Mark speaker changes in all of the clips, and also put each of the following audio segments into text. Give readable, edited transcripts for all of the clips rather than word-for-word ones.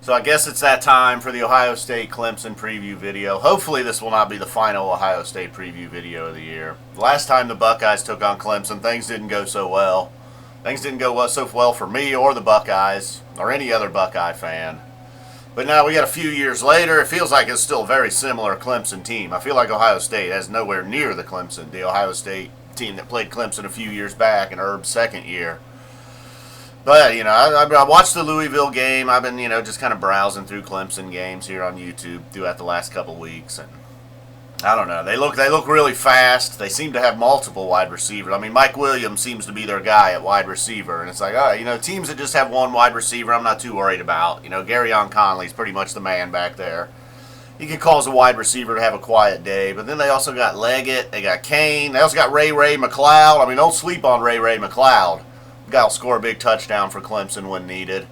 Speaker 1: So I guess it's that time for the Ohio State Clemson preview video. Hopefully this will not be the final Ohio State preview video of the year. Last time the Buckeyes took on Clemson, things didn't go so well. Things didn't go so well for me or the Buckeyes or any other Buckeye fan. But now we got a few years later, it feels like it's still a very similar Clemson team. I feel like Ohio State has nowhere near the Ohio State team that played Clemson a few years back in Herb's second year. But, I watched the Louisville game. I've been, just kind of browsing through Clemson games here on YouTube throughout the last couple weeks. And I don't know. They look really fast. They seem to have multiple wide receivers. I mean, Mike Williams seems to be their guy at wide receiver. And it's like, all right, teams that just have one wide receiver, I'm not too worried about. Garyon Conley's pretty much the man back there. He can cause a wide receiver to have a quiet day. But then they also got Leggett. They got Kane. They also got Ray McLeod. I mean, don't sleep on Ray McLeod. Guy will score a big touchdown for Clemson when needed.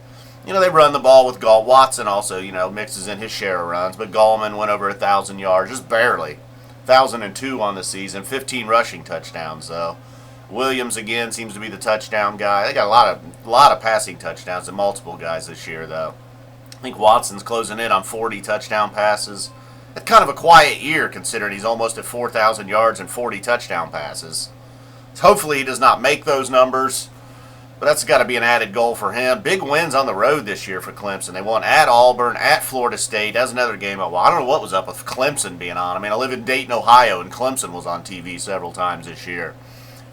Speaker 1: They run the ball with Gall. Watson also, mixes in his share of runs. But Gallman went over 1,000 yards, just barely. 1,002 on the season, 15 rushing touchdowns, though. Williams, again, seems to be the touchdown guy. They got a lot of passing touchdowns and multiple guys this year, though. I think Watson's closing in on 40 touchdown passes. It's kind of a quiet year, considering he's almost at 4,000 yards and 40 touchdown passes. So hopefully he does not make those numbers. But that's got to be an added goal for him. Big wins on the road this year for Clemson. They won at Auburn, at Florida State. That's another game. Well, I don't know what was up with Clemson being on. I mean, I live in Dayton, Ohio, and Clemson was on TV several times this year.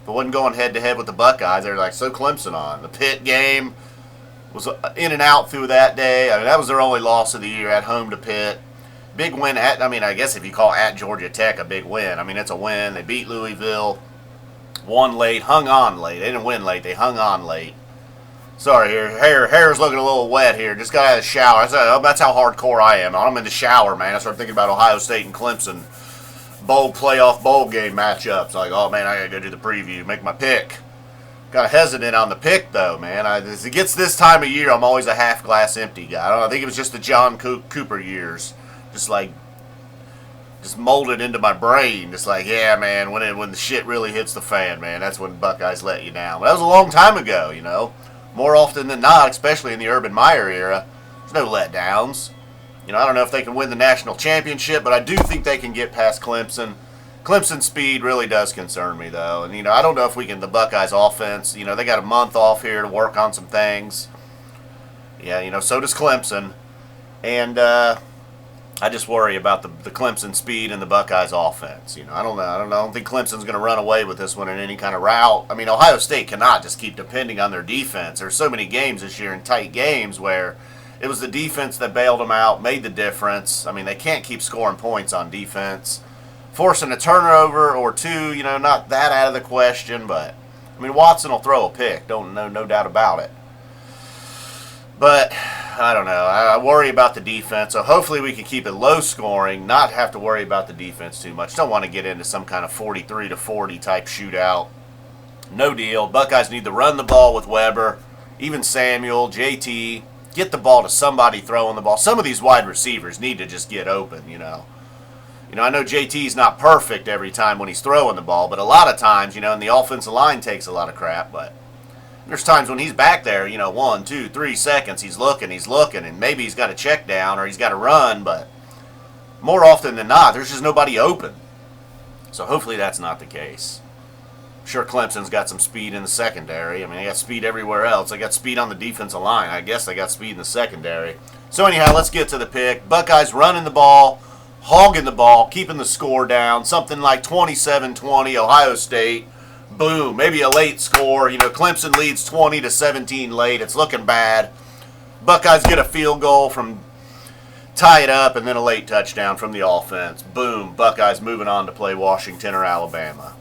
Speaker 1: But wasn't going head-to-head with the Buckeyes. They were like, so Clemson on. The Pitt game was in and out through that day. I mean, that was their only loss of the year at home to Pitt. Big win at, I guess if you call at Georgia Tech a big win. I mean, it's a win. They beat Louisville. Won late, hung on late. They didn't win late, they hung on late. Sorry, hair's looking a little wet here. Just got out of the shower. That's how hardcore I am. I'm in the shower, man. I started thinking about Ohio State and Clemson playoff bowl game matchups. Like, oh man, I gotta go do the preview, make my pick. Kind of hesitant on the pick though, man. As it gets this time of year, I'm always a half glass empty guy. I don't know. I think it was just the John Cooper years, just molded into my brain. Just like, yeah, man, when the shit really hits the fan, man, that's when Buckeyes let you down. But that was a long time ago, More often than not, especially in the Urban Meyer era, there's no letdowns. I don't know if they can win the national championship, but I do think they can get past Clemson. Clemson's speed really does concern me, though. And, I don't know if we can, the Buckeyes offense, they got a month off here to work on some things. Yeah, so does Clemson. And, I just worry about the Clemson speed and the Buckeyes offense. I don't know. I don't think Clemson's going to run away with this one in any kind of route. I mean, Ohio State cannot just keep depending on their defense. There's so many games this year in tight games where it was the defense that bailed them out, made the difference. I mean, they can't keep scoring points on defense. Forcing a turnover or two, not that out of the question, but I mean, Watson will throw a pick. No doubt about it. But I don't know. I worry about the defense, so hopefully we can keep it low scoring, not have to worry about the defense too much. Don't want to get into some kind of 43-40 type shootout. No deal. Buckeyes need to run the ball with Weber, even Samuel, JT. Get the ball to somebody throwing the ball. Some of these wide receivers need to just get open, I know JT's not perfect every time when he's throwing the ball, but a lot of times, and the offensive line takes a lot of crap, but there's times when he's back there, 1, 2, 3 seconds, he's looking, and maybe he's got a check down or he's got to run, but more often than not, there's just nobody open. So hopefully that's not the case. I'm sure Clemson's got some speed in the secondary. I mean, they got speed everywhere else. They got speed on the defensive line. I guess they got speed in the secondary. So anyhow, let's get to the pick. Buckeyes running the ball, hogging the ball, keeping the score down, something like 27-20, Ohio State. Boom, maybe a late score. Clemson leads 20-17 late. It's looking bad. Buckeyes get a field goal from tie it up, and then a late touchdown from the offense. Boom, Buckeyes moving on to play Washington or Alabama.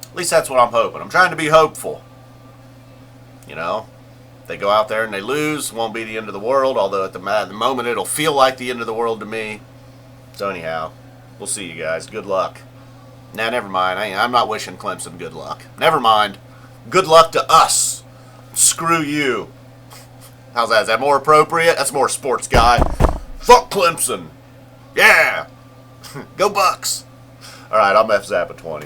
Speaker 1: At least that's what I'm hoping. I'm trying to be hopeful. They go out there and they lose, won't be the end of the world, although at the moment it'll feel like the end of the world to me. So anyhow, we'll see you guys. Good luck. Nah, never mind. I'm not wishing Clemson good luck. Never mind. Good luck to us. Screw you. How's that? Is that more appropriate? That's more sports guy. Fuck Clemson. Yeah. Go Bucks. All right, I'm F Zappa 20.